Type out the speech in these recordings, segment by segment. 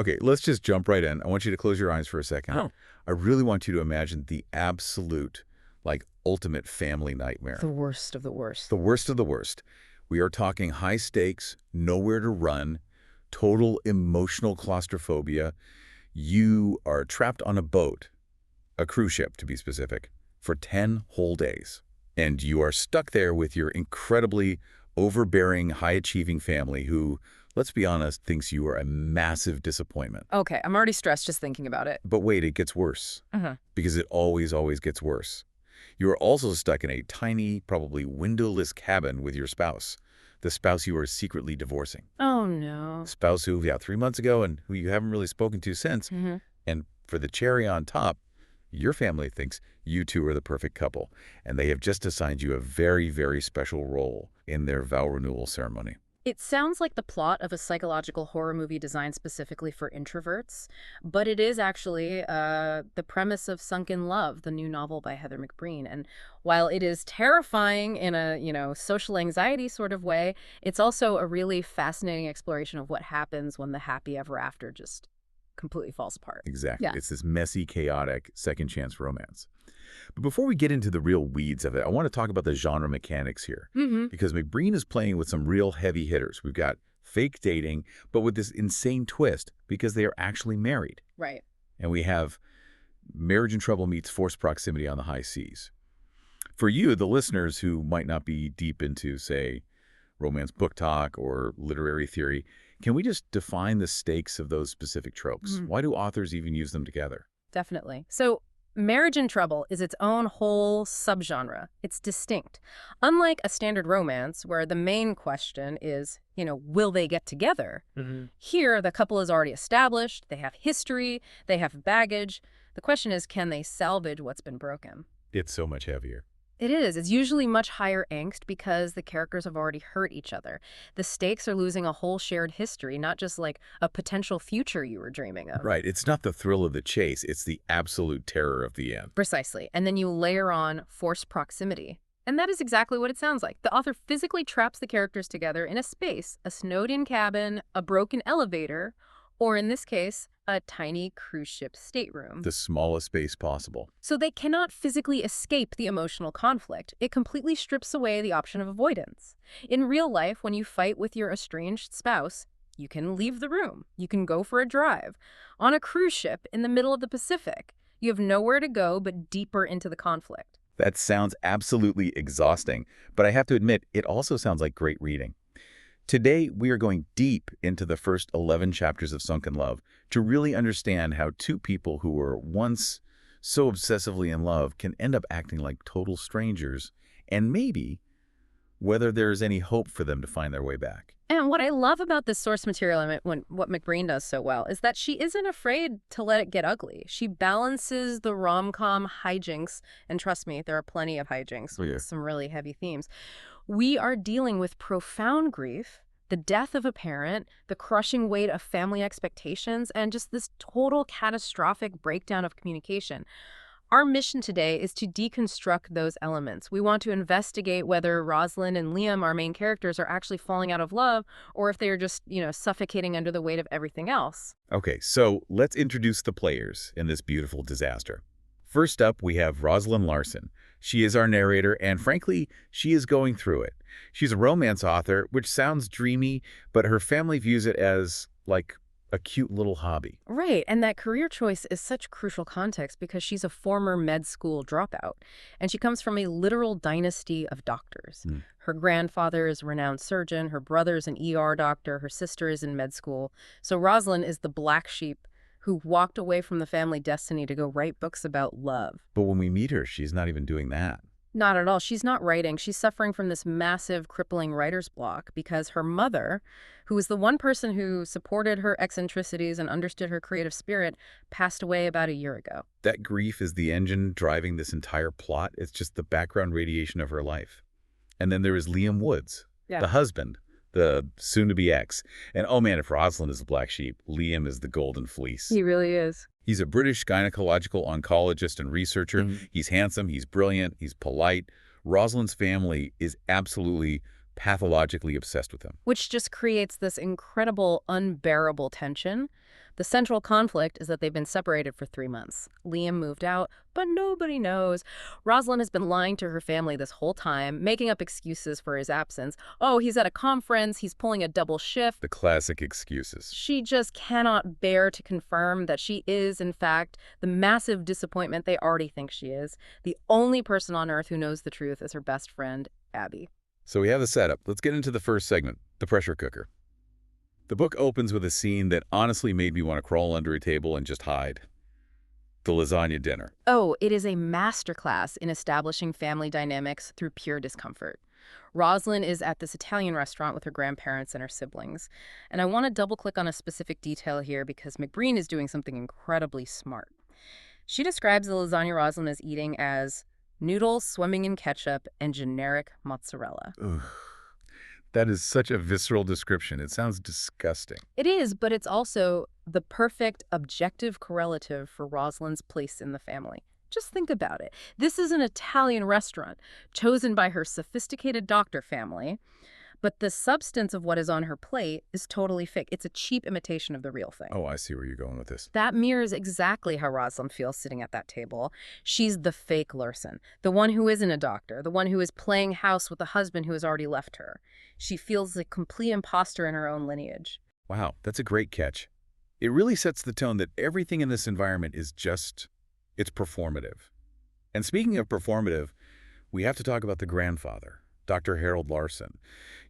Okay, let's just jump right in. I want you to close your eyes for a second. Oh. I really want you to imagine the absolute, like, ultimate family nightmare. The worst of the worst. The worst of the worst. We are talking high stakes, nowhere to run, total emotional claustrophobia. You are trapped on a boat, a cruise ship to be specific, for 10 whole days. And you are stuck there with your incredibly overbearing, high-achieving family who, let's be honest, thinks you are a massive disappointment. Okay, I'm already stressed just thinking about it. But wait, it gets worse. Because it always, always gets worse. You are also stuck in a tiny, probably windowless cabin with your spouse, the spouse you are secretly divorcing. Oh, no. Spouse who, 3 months ago and who you haven't really spoken to since. And for the cherry on top, your family thinks you two are the perfect couple, and they have just assigned you a very, very special role in their vow renewal ceremony. It sounds like the plot of a psychological horror movie designed specifically for introverts, but it is actually the premise of Sunken Love, the new novel by Heather McBreen. And while it is terrifying in a, social anxiety sort of way, it's also a really fascinating exploration of what happens when the happy ever after just completely falls apart. Exactly. Yeah. It's this messy, chaotic, second chance romance. But before we get into the real weeds of it, I want to talk about the genre mechanics here. Because McBreen is playing with some real heavy hitters. We've got fake dating, but with this insane twist because they are actually married. Right. And we have marriage in trouble meets forced proximity on the high seas. For you, the listeners who might not be deep into, say, romance book talk or literary theory, can we just define the stakes of those specific tropes? Why do authors even use them together? Definitely. So marriage in trouble is its own whole subgenre. It's distinct. Unlike a standard romance where the main question is, will they get together? Here, the couple is already established, they have history, they have baggage. The question is, can they salvage what's been broken? It's so much heavier. It is. It's usually much higher angst because the characters have already hurt each other. The stakes are losing a whole shared history, not just like a potential future you were dreaming of. Right. It's not the thrill of the chase. It's the absolute terror of the end. Precisely. And then you layer on forced proximity. And that is exactly what it sounds like. The author physically traps the characters together in a space, a snowed-in cabin, a broken elevator, or in this case, a tiny cruise ship stateroom. The smallest space possible. So they cannot physically escape the emotional conflict. It completely strips away the option of avoidance. In real life, when you fight with your estranged spouse, you can leave the room. You can go for a drive. On a cruise ship in the middle of the Pacific, you have nowhere to go but deeper into the conflict. That sounds absolutely exhausting, but I have to admit, it also sounds like great reading. Today, we are going deep into the first 11 chapters of Sunken Love to really understand how two people who were once so obsessively in love can end up acting like total strangers, and maybe whether there's any hope for them to find their way back. And what I love about this source material and what McBreen does so well is that she isn't afraid to let it get ugly. She balances the rom-com hijinks, and trust me, there are plenty of hijinks with some really heavy themes. We are dealing with profound grief, the death of a parent, the crushing weight of family expectations, and just this total catastrophic breakdown of communication. Our mission today is to deconstruct those elements. We want to investigate whether Roslyn and Liam, our main characters, are actually falling out of love or if they are just, suffocating under the weight of everything else. Okay, so let's introduce the players in this beautiful disaster. First up, we have Roslyn Larsen. She is our narrator, and frankly, she is going through it. She's a romance author, which sounds dreamy, but her family views it as, like, a cute little hobby. Right, and that career choice is such crucial context because she's a former med school dropout, and she comes from a literal dynasty of doctors. Her grandfather is a renowned surgeon, her brother's an ER doctor, her sister is in med school. So Roslyn is the black sheep who walked away from the family destiny to go write books about love. But when we meet her, she's not even doing that. Not at all. She's not writing. She's suffering from this massive, crippling writer's block because her mother, who was the one person who supported her eccentricities and understood her creative spirit, passed away about a year ago. That grief is the engine driving this entire plot. It's just the background radiation of her life. And then there is Liam Woods, the husband, the soon-to-be ex. And oh man, if Roslyn is the black sheep, Liam is the golden fleece. He really is. He's a British gynecological oncologist and researcher. He's handsome, he's brilliant, he's polite. Roslyn's family is absolutely pathologically obsessed with him. Which just creates this incredible, unbearable tension. The central conflict is that they've been separated for 3 months. Liam moved out, but nobody knows. Roslyn has been lying to her family this whole time, making up excuses for his absence. Oh, he's at a conference, he's pulling a double shift. The classic excuses. She just cannot bear to confirm that she is, in fact, the massive disappointment they already think she is. The only person on earth who knows the truth is her best friend, Abby. So we have the setup. Let's get into the first segment, the pressure cooker. The book opens with a scene that honestly made me want to crawl under a table and just hide. The lasagna dinner. Oh, it is a masterclass in establishing family dynamics through pure discomfort. Roslyn is at this Italian restaurant with her grandparents and her siblings. And I want to double-click on a specific detail here because McBreen is doing something incredibly smart. She describes the lasagna Roslyn is eating as noodles swimming in ketchup and generic mozzarella. Ugh. That is such a visceral description. It sounds disgusting. It is, but it's also the perfect objective correlative for Roslyn's place in the family. Just think about it. This is an Italian restaurant chosen by her sophisticated doctor family, but the substance of what is on her plate is totally fake. It's a cheap imitation of the real thing. Oh, I see where you're going with this. That mirrors exactly how Roslyn feels sitting at that table. She's the fake Larsen, the one who isn't a doctor, the one who is playing house with a husband who has already left her. She feels a complete imposter in her own lineage. Wow, that's a great catch. It really sets the tone that everything in this environment is it's performative. And speaking of performative, we have to talk about the grandfather, Dr. Harold Larsen.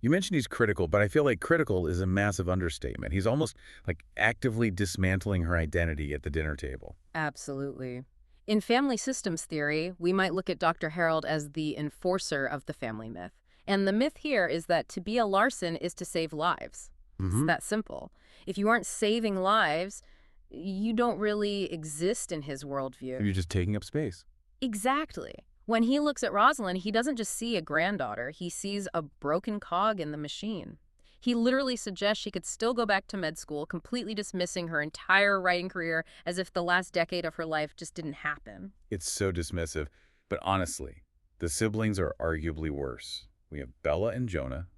You mentioned he's critical, but I feel like critical is a massive understatement. He's almost like actively dismantling her identity at the dinner table. Absolutely. In family systems theory, we might look at Dr. Harold as the enforcer of the family myth. And the myth here is that to be a Larsen is to save lives. It's that simple. If you aren't saving lives, you don't really exist in his worldview. You're just taking up space. Exactly. When he looks at Roslyn, he doesn't just see a granddaughter. He sees a broken cog in the machine. He literally suggests she could still go back to med school, completely dismissing her entire writing career as if the last decade of her life just didn't happen. It's so dismissive. But honestly, the siblings are arguably worse. We have Bella and Jonah.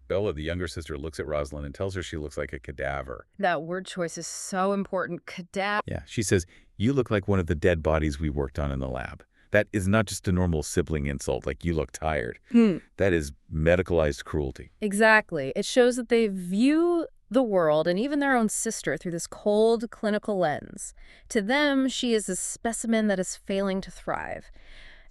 Bella, the younger sister, looks at Roslyn and tells her she looks like a cadaver. That word choice is so important. Cadaver. Yeah, she says, "You look like one of the dead bodies we worked on in the lab." That is not just a normal sibling insult, like you look tired. That is medicalized cruelty. Exactly. It shows that they view the world and even their own sister through this cold, clinical lens. To them, she is a specimen that is failing to thrive.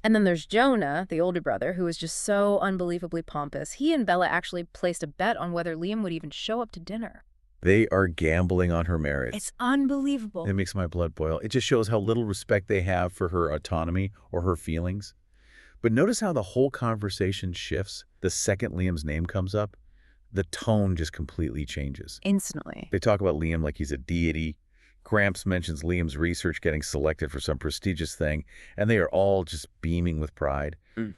And then there's Jonah, the older brother, who is just so unbelievably pompous. He and Bella actually placed a bet on whether Liam would even show up to dinner. They are gambling on her marriage. It's unbelievable. It makes my blood boil. It just shows how little respect they have for her autonomy or her feelings. But notice how the whole conversation shifts the second Liam's name comes up. The tone just completely changes. Instantly. They talk about Liam like he's a deity. Gramps mentions Liam's research getting selected for some prestigious thing, and they are all just beaming with pride.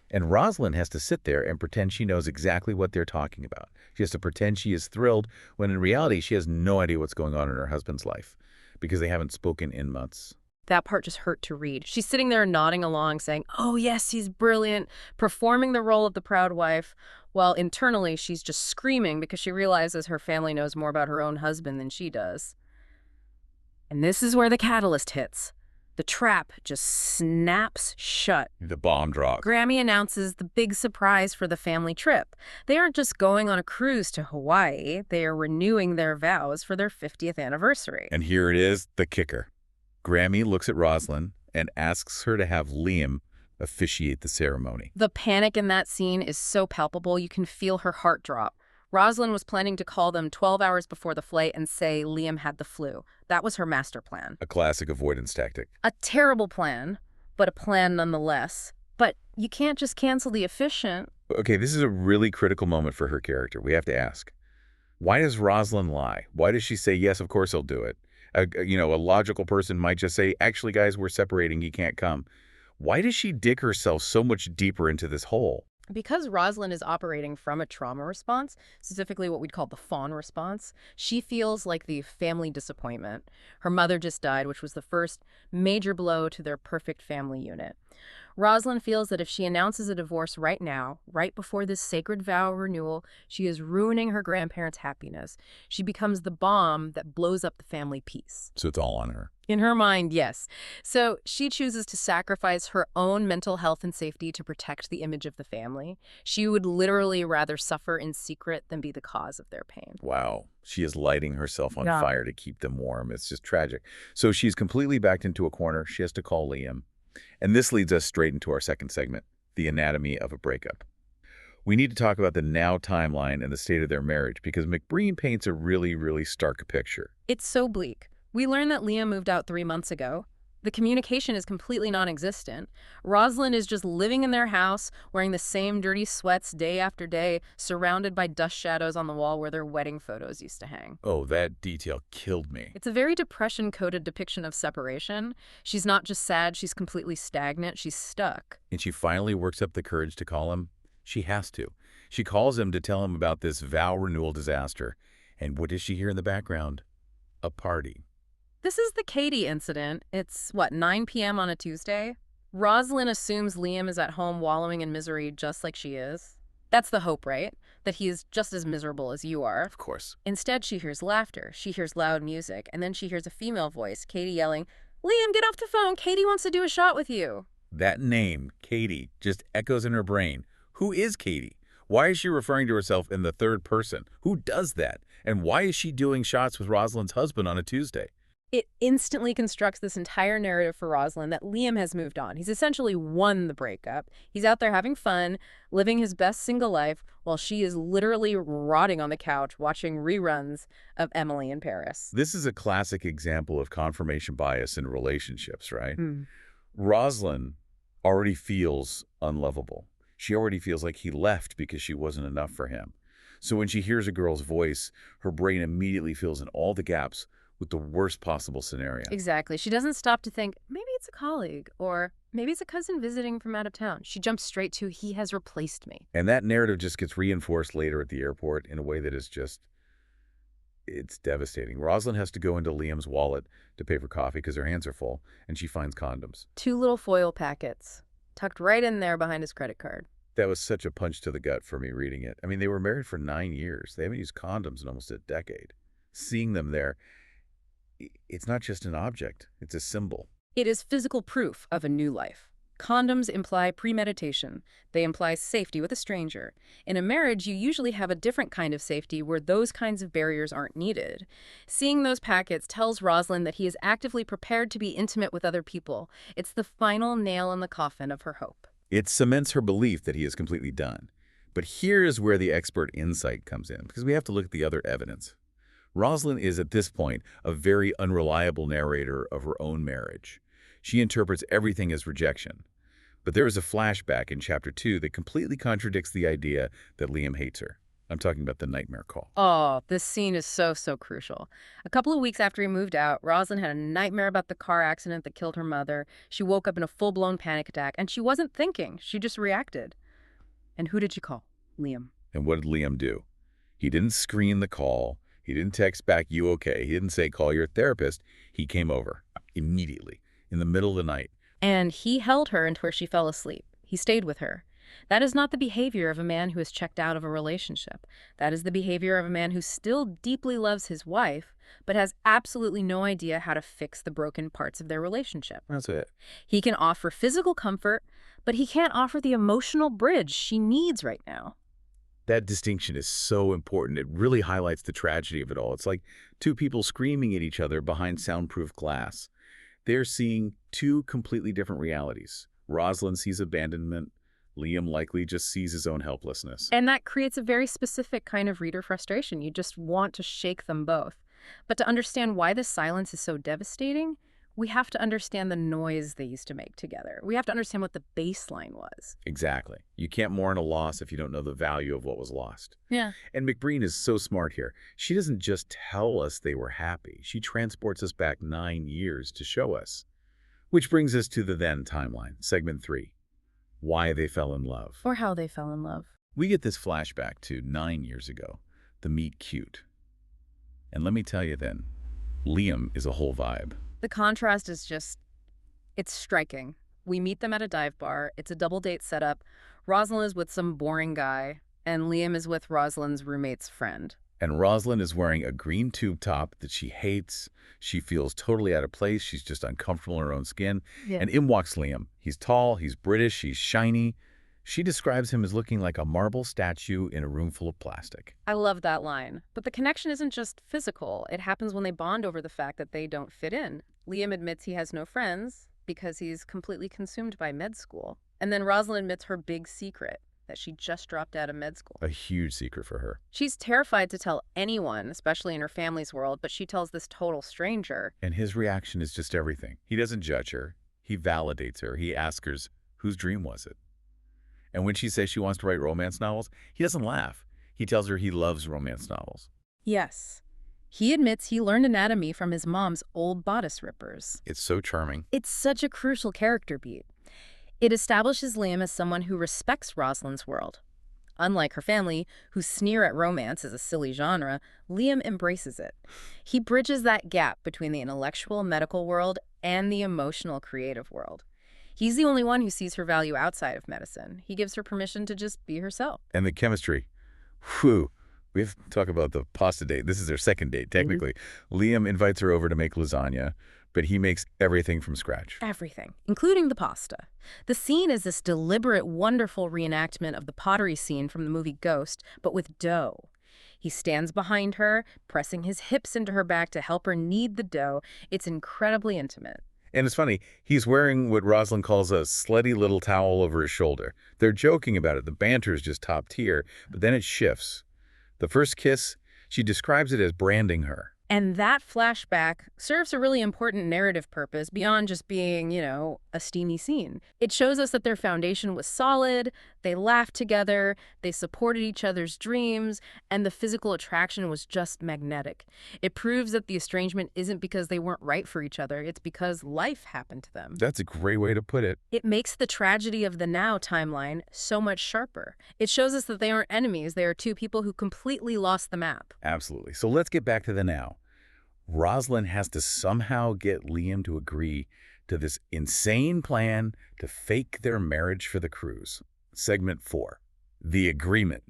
And Roslyn has to sit there and pretend she knows exactly what they're talking about. She has to pretend she is thrilled, when in reality she has no idea what's going on in her husband's life, because they haven't spoken in months. That part just hurt to read. She's sitting there nodding along, saying, "Oh yes, he's brilliant," performing the role of the proud wife, while internally she's just screaming because she realizes her family knows more about her own husband than she does. And this is where the catalyst hits. The trap just snaps shut. The bomb drops. Grammy announces the big surprise for the family trip. They aren't just going on a cruise to Hawaii. They are renewing their vows for their 50th anniversary. And here it is, the kicker. Grammy looks at Roslyn and asks her to have Liam officiate the ceremony. The panic in that scene is so palpable, you can feel her heart drop. Roslyn was planning to call them 12 hours before the flight and say Liam had the flu. That was her master plan. A classic avoidance tactic. A terrible plan, but a plan nonetheless. But you can't just cancel the efficient. Okay, this is a really critical moment for her character. We have to ask, why does Roslyn lie? Why does she say, yes, of course I'll do it? A logical person might just say, actually, guys, we're separating. You can't come. Why does she dig herself so much deeper into this hole? Because Roslyn is operating from a trauma response, specifically what we'd call the fawn response, she feels like the family disappointment. Her mother just died, which was the first major blow to their perfect family unit. Roslyn feels that if she announces a divorce right now, right before this sacred vow renewal, she is ruining her grandparents' happiness. She becomes the bomb that blows up the family peace. So it's all on her. In her mind, yes. So she chooses to sacrifice her own mental health and safety to protect the image of the family. She would literally rather suffer in secret than be the cause of their pain. Wow. She is lighting herself on Yeah. fire to keep them warm. It's just tragic. So she's completely backed into a corner. She has to call Liam. And this leads us straight into our second segment, the anatomy of a breakup. We need to talk about the now timeline and the state of their marriage because McBreen paints a really, really stark picture. It's so bleak. We learned that Liam moved out 3 months ago. The communication is completely non-existent. Roslyn is just living in their house, wearing the same dirty sweats day after day, surrounded by dust shadows on the wall where their wedding photos used to hang. Oh, that detail killed me. It's a very depression-coded depiction of separation. She's not just sad, she's completely stagnant, she's stuck. And she finally works up the courage to call him. She has to. She calls him to tell him about this vow renewal disaster. And what does she hear in the background? A party. This is the Katie incident. It's, 9 p.m. on a Tuesday? Roslyn assumes Liam is at home wallowing in misery just like she is. That's the hope, right? That he is just as miserable as you are. Of course. Instead, she hears laughter. She hears loud music. And then she hears a female voice, Katie, yelling, "Liam, get off the phone. Katie wants to do a shot with you." That name, Katie, just echoes in her brain. Who is Katie? Why is she referring to herself in the third person? Who does that? And why is she doing shots with Roslyn's husband on a Tuesday? It instantly constructs this entire narrative for Roslyn that Liam has moved on. He's essentially won the breakup. He's out there having fun, living his best single life, while she is literally rotting on the couch watching reruns of Emily in Paris. This is a classic example of confirmation bias in relationships, right? Hmm. Roslyn already feels unlovable. She already feels like he left because she wasn't enough for him. So when she hears a girl's voice, her brain immediately fills in all the gaps with the worst possible scenario. Exactly. She doesn't stop to think, maybe it's a colleague, or maybe it's a cousin visiting from out of town. She jumps straight to, he has replaced me. And that narrative just gets reinforced later at the airport in a way that is just, it's devastating. Roslyn has to go into Liam's wallet to pay for coffee because her hands are full, and she finds condoms. 2 little foil packets, tucked right in there behind his credit card. That was such a punch to the gut for me reading it. I mean, they were married for 9 years. They haven't used condoms in almost a decade. Seeing them there, it's not just an object, it's a symbol. It is physical proof of a new life. Condoms imply premeditation. They imply safety with a stranger. In a marriage, you usually have a different kind of safety where those kinds of barriers aren't needed. Seeing those packets tells Roslyn that he is actively prepared to be intimate with other people. It's the final nail in the coffin of her hope. It cements her belief that he is completely done. But here is where the expert insight comes in, because we have to look at the other evidence. Roslyn is, at this point, a very unreliable narrator of her own marriage. She interprets everything as rejection. But there is a flashback in Chapter 2 that completely contradicts the idea that Liam hates her. I'm talking about the nightmare call. Oh, this scene is so crucial. A couple of weeks after he moved out, Roslyn had a nightmare about the car accident that killed her mother. She woke up in a full-blown panic attack, and she wasn't thinking. She just reacted. And who did she call? Liam. And what did Liam do? He didn't screen the call. He didn't text back, "You okay?" He didn't say, "Call your therapist." He came over immediately, in the middle of the night. And he held her until she fell asleep. He stayed with her. That is not the behavior of a man who has checked out of a relationship. That is the behavior of a man who still deeply loves his wife, but has absolutely no idea how to fix the broken parts of their relationship. That's it. He can offer physical comfort, but he can't offer the emotional bridge she needs right now. That distinction is so important. It really highlights the tragedy of it all. It's like two people screaming at each other behind soundproof glass. They're seeing two completely different realities. Roslyn sees abandonment. Liam likely just sees his own helplessness. And that creates a very specific kind of reader frustration. You just want to shake them both. But to understand why this silence is so devastating, we have to understand the noise they used to make together. We have to understand what the baseline was. Exactly. You can't mourn a loss if you don't know the value of what was lost. Yeah. And McBreen is so smart here. She doesn't just tell us they were happy. She transports us back 9 years to show us. Which brings us to the then timeline, segment 3. Why they fell in love. Or how they fell in love. We get this flashback to 9 years ago, the meet cute. And let me tell you then, Liam is a whole vibe. The contrast is just, it's striking. We meet them at a dive bar. It's a double date setup. Roslyn is with some boring guy, and Liam is with Roslyn's roommate's friend. And Roslyn is wearing a green tube top that she hates. She feels totally out of place. She's just uncomfortable in her own skin. Yeah. And in walks Liam. He's tall, he's British, he's shiny. She describes him as looking like a marble statue in a room full of plastic. I love that line. But the connection isn't just physical. It happens when they bond over the fact that they don't fit in. Liam admits he has no friends because he's completely consumed by med school. And then Roslyn admits her big secret, that she just dropped out of med school. A huge secret for her. She's terrified to tell anyone, especially in her family's world, but she tells this total stranger. And his reaction is just everything. He doesn't judge her. He validates her. He asks her, whose dream was it? And when she says she wants to write romance novels, he doesn't laugh. He tells her he loves romance novels. Yes. He admits he learned anatomy from his mom's old bodice rippers. It's so charming. It's such a crucial character beat. It establishes Liam as someone who respects Roslyn's world. Unlike her family, who sneer at romance as a silly genre, Liam embraces it. He bridges that gap between the intellectual medical world and the emotional creative world. He's the only one who sees her value outside of medicine. He gives her permission to just be herself. And the chemistry. Whew. We have to talk about the pasta date. This is their second date, technically. Liam invites her over to make lasagna, but he makes everything from scratch. Everything, including the pasta. The scene is this deliberate, wonderful reenactment of the pottery scene from the movie Ghost, but with dough. He stands behind her, pressing his hips into her back to help her knead the dough. It's incredibly intimate. And it's funny, he's wearing what Roslyn calls a slutty little towel over his shoulder. They're joking about it. The banter is just top tier, but then it shifts. The first kiss, she describes it as branding her. And that flashback serves a really important narrative purpose beyond just being, a steamy scene. It shows us that their foundation was solid, they laughed together, they supported each other's dreams, and the physical attraction was just magnetic. It proves that the estrangement isn't because they weren't right for each other, it's because life happened to them. That's a great way to put it. It makes the tragedy of the now timeline so much sharper. It shows us that they aren't enemies, they are two people who completely lost the map. Absolutely. So let's get back to the now. Roslyn has to somehow get Liam to agree to this insane plan to fake their marriage for the cruise. Segment 4, the agreement.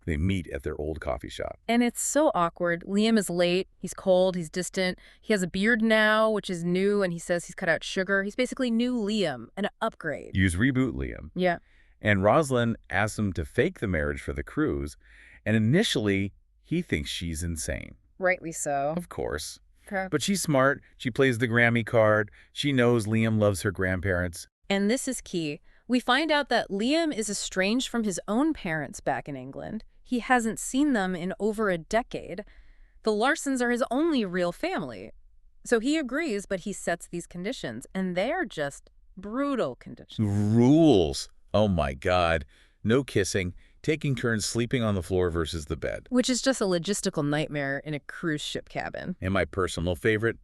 They meet at their old coffee shop. And it's so awkward. Liam is late, he's cold, he's distant. He has a beard now, which is new, and he says he's cut out sugar. He's basically new Liam, an upgrade. Use reboot Liam. Yeah. And Roslyn asks him to fake the marriage for the cruise, and initially, he thinks she's insane. Rightly so. Of course. Okay. But she's smart. She plays the Grammy card. She knows Liam loves her grandparents. And this is key. We find out that Liam is estranged from his own parents back in England. He hasn't seen them in over a decade. The Larsens are his only real family. So he agrees, but he sets these conditions, and they are just brutal conditions. Rules. Oh my God. No kissing. Taking turns sleeping on the floor versus the bed. Which is just a logistical nightmare in a cruise ship cabin. And my personal favorite,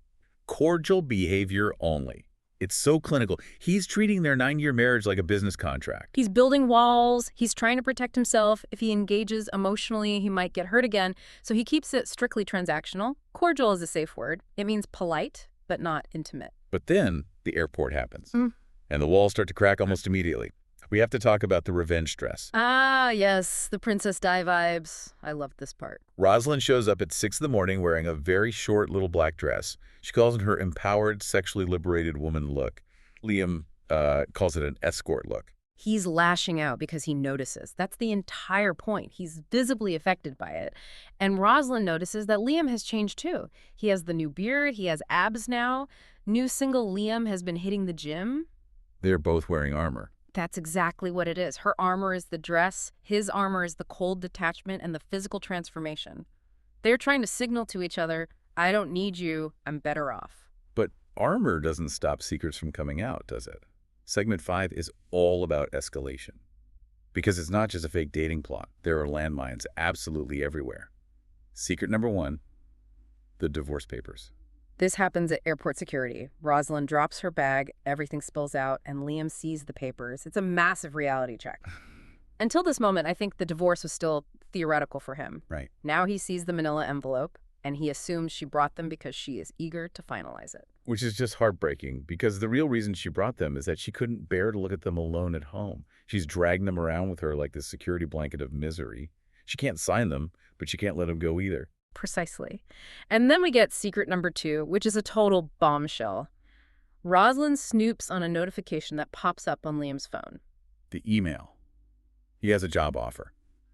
cordial behavior only. It's so clinical. He's treating their 9-year marriage like a business contract. He's building walls. He's trying to protect himself. If he engages emotionally, he might get hurt again. So he keeps it strictly transactional. Cordial is a safe word. It means polite, but not intimate. But then the airport happens. And the walls start to crack almost immediately. We have to talk about the revenge dress. Ah, yes, the Princess Di vibes. I loved this part. Roslyn shows up at 6 in the morning wearing a very short little black dress. She calls it her empowered, sexually liberated woman look. Liam calls it an escort look. He's lashing out because he notices. That's the entire point. He's visibly affected by it. And Roslyn notices that Liam has changed too. He has the new beard. He has abs now. New single Liam has been hitting the gym. They're both wearing armor. That's exactly what it is. Her armor is the dress, his armor is the cold detachment and the physical transformation. They're trying to signal to each other, I don't need you, I'm better off. But armor doesn't stop secrets from coming out, does it? Segment 5 is all about escalation. Because it's not just a fake dating plot. There are landmines absolutely everywhere. Secret number 1, the divorce papers. This happens at airport security. Roslyn drops her bag, everything spills out, and Liam sees the papers. It's a massive reality check. Until this moment, I think the divorce was still theoretical for him. Right. Now he sees the manila envelope, and he assumes she brought them because she is eager to finalize it. Which is just heartbreaking, because the real reason she brought them is that she couldn't bear to look at them alone at home. She's dragging them around with her like this security blanket of misery. She can't sign them, but she can't let them go either. Precisely. And then we get secret number 2, which is a total bombshell. Roslyn snoops on a notification that pops up on Liam's phone. The email. He has a job offer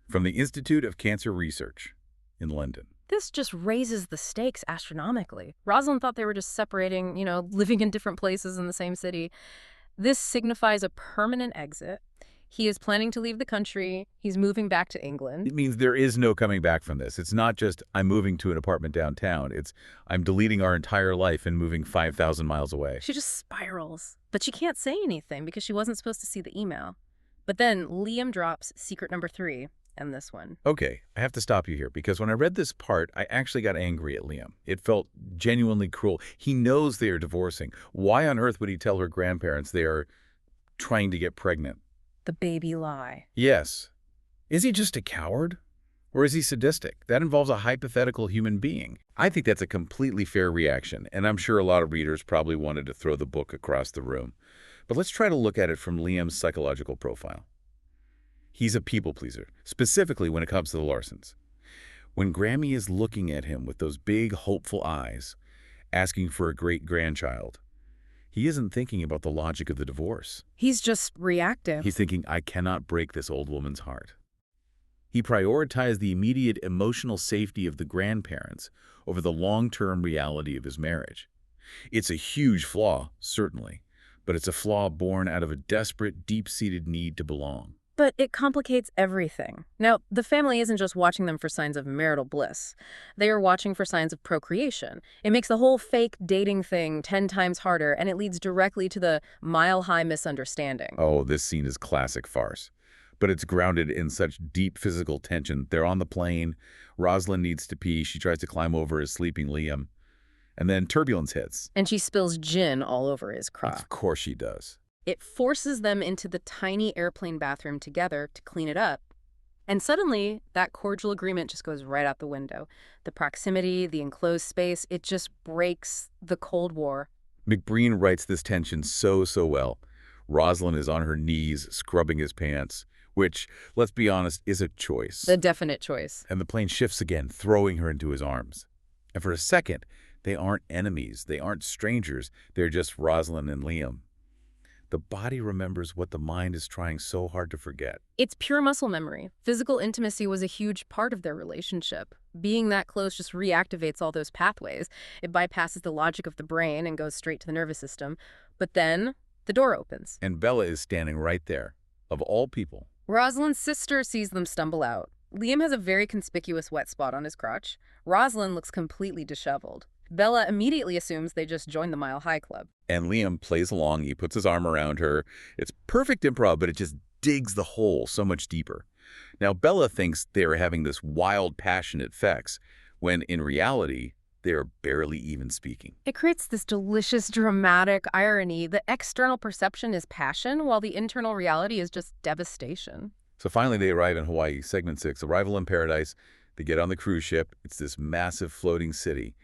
from the Institute of Cancer Research in London. This just raises the stakes astronomically. Roslyn thought they were just separating, living in different places in the same city. This signifies a permanent exit. He is planning to leave the country. He's moving back to England. It means there is no coming back from this. It's not just, I'm moving to an apartment downtown. It's, I'm deleting our entire life and moving 5,000 miles away. She just spirals. But she can't say anything because she wasn't supposed to see the email. But then Liam drops secret number 3, and this one. Okay, I have to stop you here, because when I read this part, I actually got angry at Liam. It felt genuinely cruel. He knows they are divorcing. Why on earth would he tell her grandparents they are trying to get pregnant? The baby lie. Yes. Is he just a coward? Or is he sadistic? That involves a hypothetical human being. I think that's a completely fair reaction, and I'm sure a lot of readers probably wanted to throw the book across the room. But let's try to look at it from Liam's psychological profile. He's a people pleaser, specifically when it comes to the Larsens. When Grammy is looking at him with those big, hopeful eyes, asking for a great-grandchild, he isn't thinking about the logic of the divorce. He's just reactive. He's thinking, I cannot break this old woman's heart. He prioritized the immediate emotional safety of the grandparents over the long-term reality of his marriage. It's a huge flaw, certainly, but it's a flaw born out of a desperate, deep-seated need to belong. But it complicates everything. Now, the family isn't just watching them for signs of marital bliss. They are watching for signs of procreation. It makes the whole fake dating thing 10 times harder, and it leads directly to the mile-high misunderstanding. Oh, this scene is classic farce. But it's grounded in such deep physical tension. They're on the plane. Roslyn needs to pee. She tries to climb over his sleeping Liam. And then turbulence hits. And she spills gin all over his crotch. Of course she does. It forces them into the tiny airplane bathroom together to clean it up. And suddenly, that cordial agreement just goes right out the window. The proximity, the enclosed space, it just breaks the Cold War. McBreen writes this tension so well. Roslyn is on her knees, scrubbing his pants, which, let's be honest, is a choice. The definite choice. And the plane shifts again, throwing her into his arms. And for a second, they aren't enemies. They aren't strangers. They're just Roslyn and Liam. The body remembers what the mind is trying so hard to forget. It's pure muscle memory. Physical intimacy was a huge part of their relationship. Being that close just reactivates all those pathways. It bypasses the logic of the brain and goes straight to the nervous system. But then the door opens. And Bella is standing right there, of all people. Roslyn's sister sees them stumble out. Liam has a very conspicuous wet spot on his crotch. Roslyn looks completely disheveled. Bella immediately assumes they just joined the Mile High Club. And Liam plays along. He puts his arm around her. It's perfect improv, but it just digs the hole so much deeper. Now, Bella thinks they're having this wild, passionate sex, when in reality, they're barely even speaking. It creates this delicious, dramatic irony. The external perception is passion, while the internal reality is just devastation. So finally, they arrive in Hawaii, segment 6, Arrival in Paradise. They get on the cruise ship. It's this massive floating city.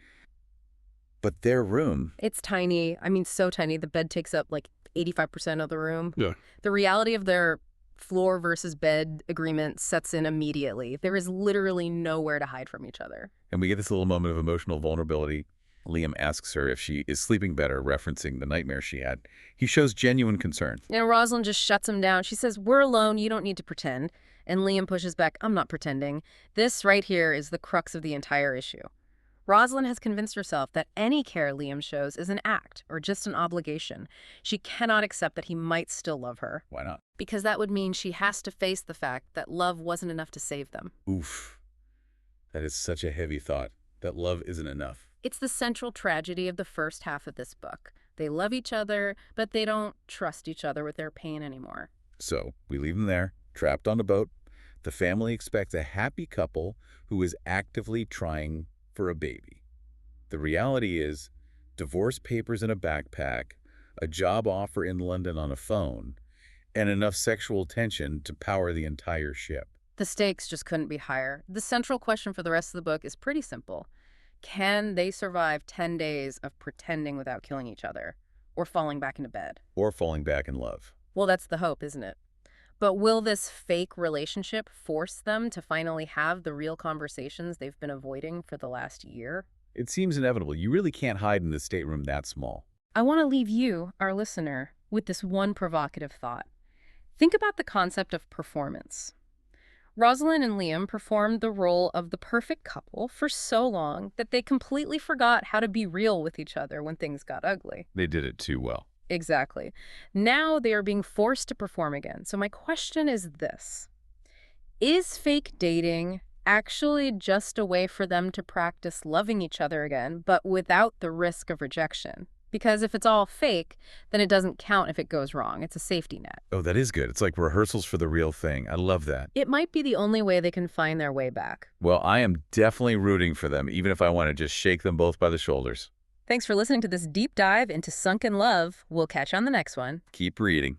But their room... It's tiny. I mean, so tiny. The bed takes up like 85% of the room. Yeah. The reality of their floor versus bed agreement sets in immediately. There is literally nowhere to hide from each other. And we get this little moment of emotional vulnerability. Liam asks her if she is sleeping better, referencing the nightmare she had. He shows genuine concern. And Roslyn just shuts him down. She says, "We're alone. You don't need to pretend." And Liam pushes back, "I'm not pretending. This right here is the crux of the entire issue." Roslyn has convinced herself that any care Liam shows is an act or just an obligation. She cannot accept that he might still love her. Why not? Because that would mean she has to face the fact that love wasn't enough to save them. Oof. That is such a heavy thought, that love isn't enough. It's the central tragedy of the first half of this book. They love each other, but they don't trust each other with their pain anymore. So we leave them there, trapped on a boat. The family expects a happy couple who is actively trying for a baby. The reality is divorce papers in a backpack, a job offer in London on a phone, and enough sexual tension to power the entire ship. The stakes just couldn't be higher. The central question for the rest of the book is pretty simple. Can they survive 10 days of pretending without killing each other? Or falling back into bed? Or falling back in love. Well, that's the hope, isn't it? But will this fake relationship force them to finally have the real conversations they've been avoiding for the last year? It seems inevitable. You really can't hide in the stateroom that small. I want to leave you, our listener, with this one provocative thought. Think about the concept of performance. Roslyn and Liam performed the role of the perfect couple for so long that they completely forgot how to be real with each other when things got ugly. They did it too well. Exactly. Now they are being forced to perform again. So my question is this. Is fake dating actually just a way for them to practice loving each other again, but without the risk of rejection? Because if it's all fake, then it doesn't count if it goes wrong. It's a safety net. Oh, that is good. It's like rehearsals for the real thing. I love that. It might be the only way they can find their way back. Well, I am definitely rooting for them, even if I want to just shake them both by the shoulders. Thanks for listening to this deep dive into sunken love. We'll catch you on the next one. Keep reading.